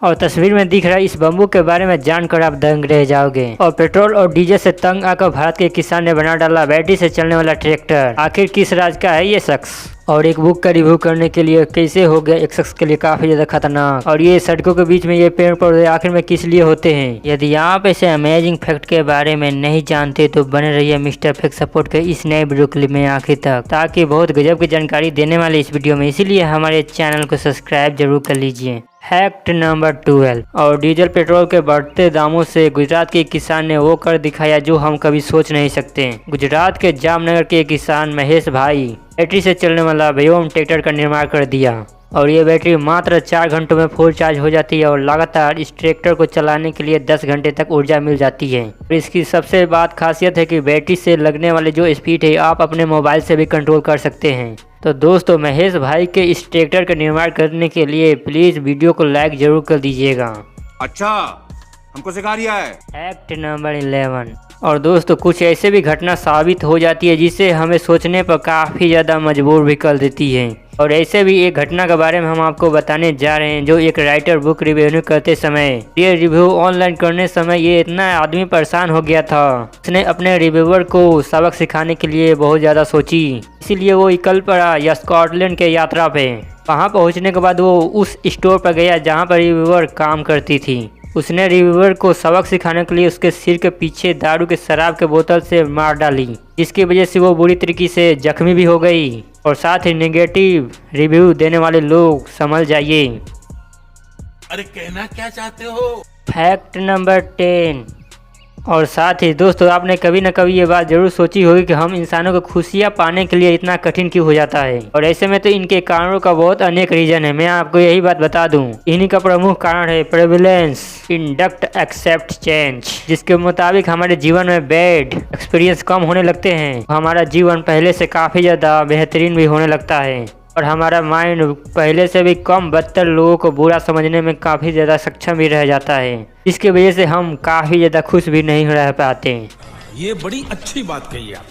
और तस्वीर में दिख रहा है इस बम्बू के बारे में जानकर आप दंग रह जाओगे। और पेट्रोल और डीजल से तंग आकर भारत के किसान ने बना डाला बैटरी से चलने वाला ट्रैक्टर। आखिर किस राज्य का है ये शख्स? और एक बुक का रिव्यू करने के लिए कैसे हो गया एक शख्स के लिए काफी ज्यादा खतरनाक। और ये सड़कों के बीच में ये पेड़ पौधे आखिर में किस लिए होते हैं? यदि आप ऐसे अमेजिंग फैक्ट के बारे में नहीं जानते तो बने रहिए मिस्टर फैक्ट सपोर्ट के इस नए वीडियो क्लिप में आखिर तक, ताकि बहुत गजब की जानकारी देने वाले इस वीडियो में, इसीलिए हमारे चैनल को सब्सक्राइब जरूर कर लीजिए। Fact number 12। और डीजल पेट्रोल के बढ़ते दामों से गुजरात के किसान ने वो कर दिखाया जो हम कभी सोच नहीं सकते। गुजरात के जामनगर के किसान महेश भाई बैटरी से चलने वाला व्योम ट्रैक्टर का निर्माण कर दिया। और ये बैटरी मात्र 4 घंटों में फुल चार्ज हो जाती है और लगातार इस ट्रैक्टर को चलाने के लिए 10 घंटे तक ऊर्जा मिल जाती है। और इसकी सबसे खासियत है कि बैटरी से लगने वाले जो स्पीड है आप अपने मोबाइल से भी कंट्रोल कर सकते हैं। तो दोस्तों, महेश भाई के इस ट्रैक्टर का निर्माण करने के लिए प्लीज वीडियो को लाइक जरूर कर दीजिएगा। अच्छा, हमको सिखा रिया है। Fact number 11। और दोस्तों, कुछ ऐसे भी घटना साबित हो जाती है जिससे हमें सोचने पर काफी ज्यादा मजबूर भी कर देती है। और ऐसे भी एक घटना के बारे में हम आपको बताने जा रहे हैं जो एक राइटर बुक रिव्यू करते समय, ये रिव्यू ऑनलाइन करने समय ये इतना आदमी परेशान हो गया था, उसने अपने रिव्यूअर को सबक सिखाने के लिए बहुत ज्यादा सोची। इसीलिए वो निकल पड़ा या स्कॉटलैंड के यात्रा पे। वहाँ पहुँचने के बाद वो उस स्टोर पर गया जहाँ पर रिव्यूअर काम करती थी। उसने रिव्यूअर को सबक सिखाने के लिए उसके सिर के पीछे दारू के शराब के बोतल से मार डाली, जिसकी वजह से वो बुरी तरीके से जख्मी भी हो गई। और साथ ही नेगेटिव रिव्यू देने वाले लोग समझ जाइए। अरे कहना क्या चाहते हो? Fact number 10। और साथ ही दोस्तों, आपने कभी न कभी ये बात जरूर सोची होगी कि हम इंसानों को खुशियाँ पाने के लिए इतना कठिन क्यों हो जाता है। और ऐसे में तो इनके कारणों का बहुत अनेक रीजन है। मैं आपको यही बात बता दूं, इन्हीं का प्रमुख कारण है प्रेवलेंस इंडक्ट एक्सेप्ट चेंज, जिसके मुताबिक हमारे जीवन में बैड एक्सपीरियंस कम होने लगते हैं, हमारा जीवन पहले से काफी ज्यादा बेहतरीन भी होने लगता है। और हमारा माइंड पहले से भी कम बदतर लोगों को बुरा समझने में काफ़ी ज़्यादा सक्षम भी रह जाता है, जिसकी वजह से हम काफ़ी ज़्यादा खुश भी नहीं रह पाते। ये बड़ी अच्छी बात कही आप।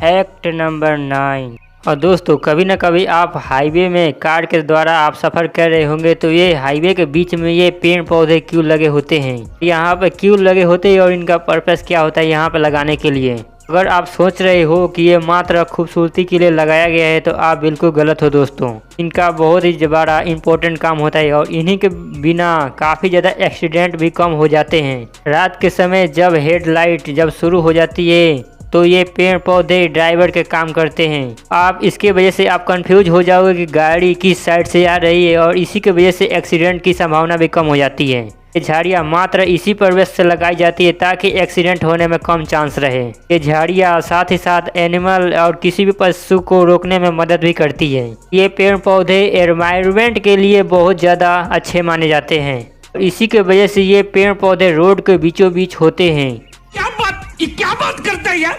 Fact number 9। और दोस्तों, कभी न कभी आप हाईवे में कार के द्वारा आप सफ़र कर रहे होंगे तो ये हाईवे के बीच में ये पेड़ पौधे क्यों लगे होते हैं, यहाँ पे क्यों लगे होते हैं और इनका पर्पस क्या होता है यहाँ पे लगाने के लिए। अगर आप सोच रहे हो कि ये मात्र खूबसूरती के लिए लगाया गया है तो आप बिल्कुल गलत हो दोस्तों। इनका बहुत ही बड़ा इम्पोर्टेंट काम होता है और इन्हीं के बिना काफ़ी ज़्यादा एक्सीडेंट भी कम हो जाते हैं। रात के समय जब हेडलाइट जब शुरू हो जाती है तो ये पेड़ पौधे ड्राइवर के काम करते हैं। आप इसके वजह से आप कंफ्यूज हो जाओगे कि गाड़ी किस साइड से आ रही है और इसी की वजह से एक्सीडेंट की संभावना भी कम हो जाती है। ये झाड़ियाँ मात्र इसी पर्पज से लगाई जाती है ताकि एक्सीडेंट होने में कम चांस रहे। ये झाड़ियाँ साथ ही साथ एनिमल और किसी भी पशु को रोकने में मदद भी करती है। ये पेड़ पौधे एनवायरनमेंट के लिए बहुत ज़्यादा अच्छे माने जाते हैं और इसी के वजह से ये पेड़ पौधे रोड के बीचों बीच होते हैं। क्या बात करता है यार?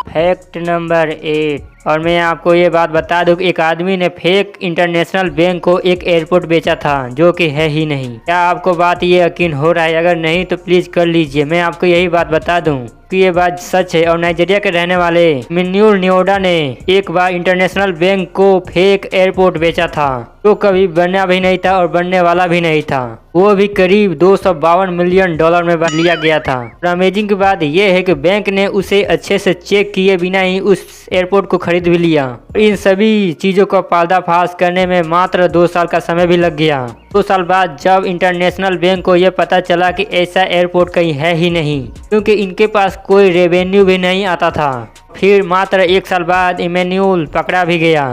Fact number 8। और मैं आपको ये बात बता दूं कि एक आदमी ने फेक इंटरनेशनल बैंक को एक एयरपोर्ट बेचा था जो कि है ही नहीं। क्या आपको बात ये यकीन हो रहा है? अगर नहीं तो प्लीज कर लीजिए। मैं आपको यही बात बता दूं कि ये बात सच है। और नाइजीरिया के रहने वाले मिन्यूल नियोडा ने एक बार इंटरनेशनल बैंक को फेक एयरपोर्ट बेचा था जो कभी बना भी नहीं था और बनने वाला भी नहीं था। वो भी करीब $252 मिलियन में लिया गया था। और अमेजिंग की बात यह है कि बैंक ने उसे अच्छे से चेक किए बिना ही उस एयरपोर्ट को खरीद भी लिया। इन सभी चीजों को पर्दाफाश करने में मात्र 2 साल का समय भी लग गया। 2 साल बाद जब इंटरनेशनल बैंक को यह पता चला कि ऐसा एयरपोर्ट कहीं है ही नहीं, क्योंकि इनके पास कोई रेवेन्यू भी नहीं आता था। फिर मात्र 1 साल बाद इमैनुअल पकड़ा भी गया।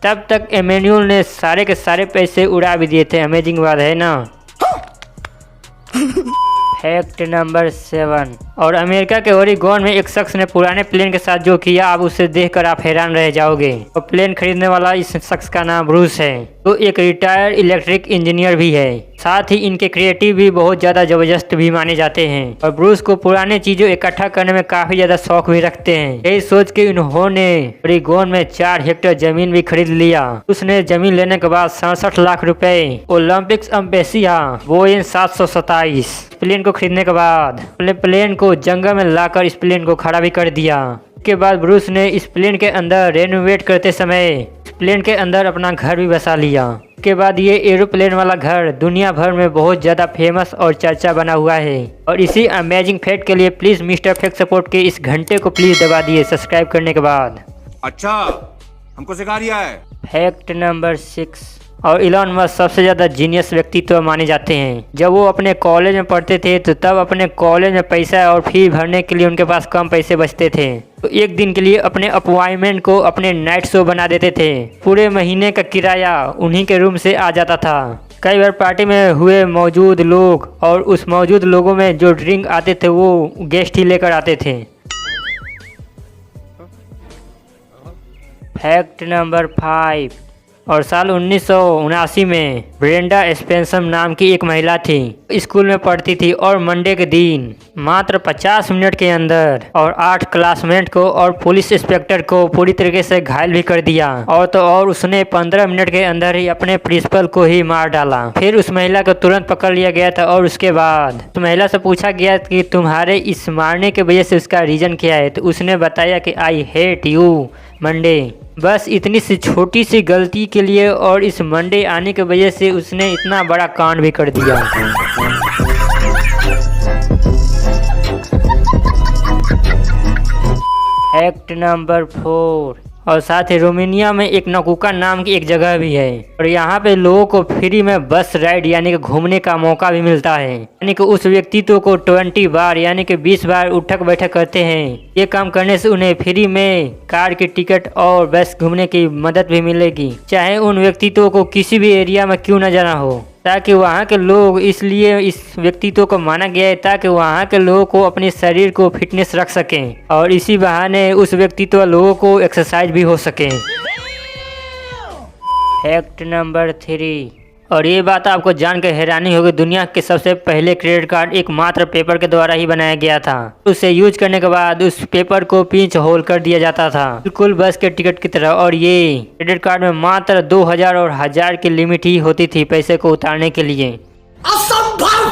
तब तक इमैनुअल ने सारे के सारे पैसे उड़ा भी दिए थे। अमेजिंग बात है ना। Fact number 7। और अमेरिका के ओरेगोन में एक शख्स ने पुराने प्लेन के साथ जो किया, आप उसे देखकर आप हैरान रह जाओगे। और प्लेन खरीदने वाला इस शख्स का नाम ब्रूस है, तो एक रिटायर्ड इलेक्ट्रिक इंजीनियर भी है। साथ ही इनके क्रिएटिव भी बहुत ज्यादा जबरदस्त भी माने जाते हैं। और ब्रूस को पुराने चीजों इकट्ठा करने में काफी ज्यादा शौक भी रखते हैं। यही सोच के उन्होंने ओरेगोन में 4 हेक्टेयर जमीन भी खरीद लिया। उसने जमीन लेने के बाद 67 लाख रुपए ओलंपिक्स अम्बेसिया बोइंग 727 प्लेन को खरीदने के बाद प्लेन को जंगल में लाकर इस प्लेन को खड़ा भी कर दिया। इसके बाद ब्रूस ने इस प्लेन के अंदर रेनोवेट करते समय प्लेन के अंदर अपना घर भी बसा लिया। के बाद ये एरोप्लेन वाला घर दुनिया भर में बहुत ज़्यादा फेमस और चर्चा बना हुआ है। और इसी अमेजिंग फैक्ट के लिए प्लीज़ मिस्टर फैक्ट सपोर्ट के इस घंटे को प्लीज़ दबा दिए सब्सक्राइब करने के बाद। अच्छा, हमको सिखा रिया है। Fact number 6। और इलॉन मस्क सबसे ज़्यादा जीनियस व्यक्तित्व माने जाते हैं। जब वो अपने कॉलेज में पढ़ते थे तो तब अपने कॉलेज में पैसा और फी भरने के लिए उनके पास कम पैसे बचते थे, तो एक दिन के लिए अपने अपॉइंटमेंट को अपने नाइट शो बना देते थे। पूरे महीने का किराया उन्हीं के रूम से आ जाता था। कई बार पार्टी में हुए मौजूद लोग और उस मौजूद लोगों में जो ड्रिंक आते थे वो गेस्ट ही लेकर आते थे। Fact number 5। और साल 1979 में ब्रेंडा स्पेंसम नाम की एक महिला थी, स्कूल में पढ़ती थी और मंडे के दिन मात्र 50 मिनट के अंदर और 8 क्लासमेट को और पुलिस इंस्पेक्टर को पूरी तरीके से घायल भी कर दिया। और तो और उसने 15 मिनट के अंदर ही अपने प्रिंसिपल को ही मार डाला। फिर उस महिला को तुरंत पकड़ लिया गया था और उसके बाद उस महिला से पूछा गया कि तुम्हारे इस मारने की वजह से उसका रीजन क्या है, तो उसने बताया कि आई हेट यू मंडे। बस इतनी सी छोटी सी गलती के लिए और इस मंडे आने की वजह से उसने इतना बड़ा कांड भी कर दिया। Fact number 4। और साथ ही रोमानिया में एक नकुका नाम की एक जगह भी है और यहाँ पे लोगों को फ्री में बस राइड यानी कि घूमने का मौका भी मिलता है। यानी कि उस व्यक्तित्व को 20 बार यानी कि 20 बार उठक बैठक करते हैं। ये काम करने से उन्हें फ्री में कार की टिकट और बस घूमने की मदद भी मिलेगी, चाहे उन व्यक्तित्वों को किसी भी एरिया में क्यों न जाना हो, ताकि वहाँ के लोग, इसलिए इस व्यक्तित्व को माना गया है ताकि वहाँ के लोगों को अपने शरीर को फिटनेस रख सकें और इसी बहाने उस व्यक्तित्व लोगों को एक्सरसाइज भी हो सके। Fact number 3। और ये बात आपको जानकर हैरानी होगी, दुनिया के सबसे पहले क्रेडिट कार्ड एकमात्र पेपर के द्वारा ही बनाया गया था। उसे यूज करने के बाद उस पेपर को पिंच होल कर दिया जाता था, बिल्कुल बस के टिकट की तरह। और ये क्रेडिट कार्ड में मात्र 2000 और 1000 की लिमिट ही होती थी पैसे को उतारने के लिए। असंभव।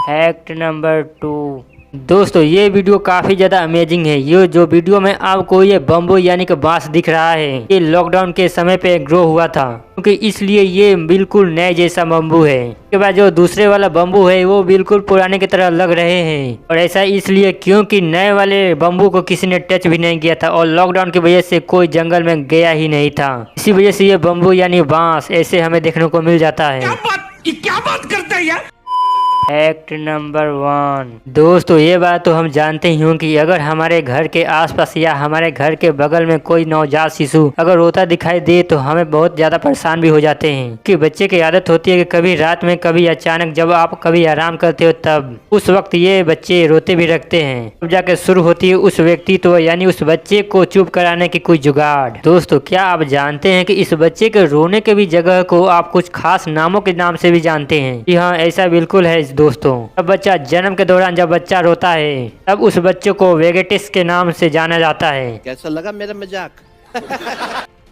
Fact number 2। दोस्तों ये वीडियो काफ़ी ज़्यादा अमेजिंग है। ये जो वीडियो में आपको ये बम्बू यानी कि बांस दिख रहा है, ये लॉकडाउन के समय पे ग्रो हुआ था, क्योंकि इसलिए ये बिल्कुल नए जैसा बम्बू है। इसके बाद जो दूसरे वाला बम्बू है वो बिल्कुल पुराने की तरह लग रहे हैं, और ऐसा इसलिए क्योंकि नए वाले बम्बू को किसी ने टच भी नहीं किया था और लॉकडाउन की वजह से कोई जंगल में गया ही नहीं था। इसी वजह से ये बम्बू यानी बांस ऐसे हमें देखने को मिल जाता है। क्या बात करता है यार। Fact number 1। दोस्तों ये बात तो हम जानते ही हों कि अगर हमारे घर के आसपास या हमारे घर के बगल में कोई नवजात शिशु अगर रोता दिखाई दे तो हमें बहुत ज़्यादा परेशान भी हो जाते हैं, कि बच्चे की आदत होती है कि कभी रात में कभी अचानक जब आप कभी आराम करते हो तब उस वक्त ये बच्चे रोते भी रखते हैं। तब जाकर शुरू होती है उस व्यक्तित्व यानी उस बच्चे को चुप कराने की कोई जुगाड़। दोस्तों क्या आप जानते हैं कि इस बच्चे के रोने के भी जगह को आप कुछ खास नामों के नाम से भी जानते हैं? जी हाँ, ऐसा बिल्कुल है दोस्तों। जब बच्चा जन्म के दौरान जब बच्चा रोता है तब उस बच्चे को वेगेटिस के नाम से जाना जाता है। कैसा लगा मेरा मजाक?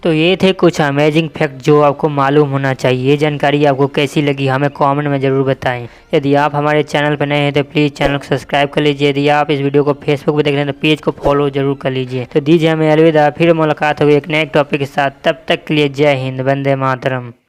तो ये थे कुछ अमेजिंग फैक्ट जो आपको मालूम होना चाहिए। ये जानकारी आपको कैसी लगी हमें कमेंट में ज़रूर बताएं। यदि आप हमारे चैनल पर नए हैं तो प्लीज़ चैनल को सब्सक्राइब कर लीजिए। यदि आप इस वीडियो को फेसबुक पर देख रहे हैं तो पेज को फॉलो जरूर कर लीजिए। तो दीजिए हमें अलविदा, फिर मुलाकात होगी एक नए टॉपिक के साथ। तब तक के लिए जय हिंद, वंदे मातरम।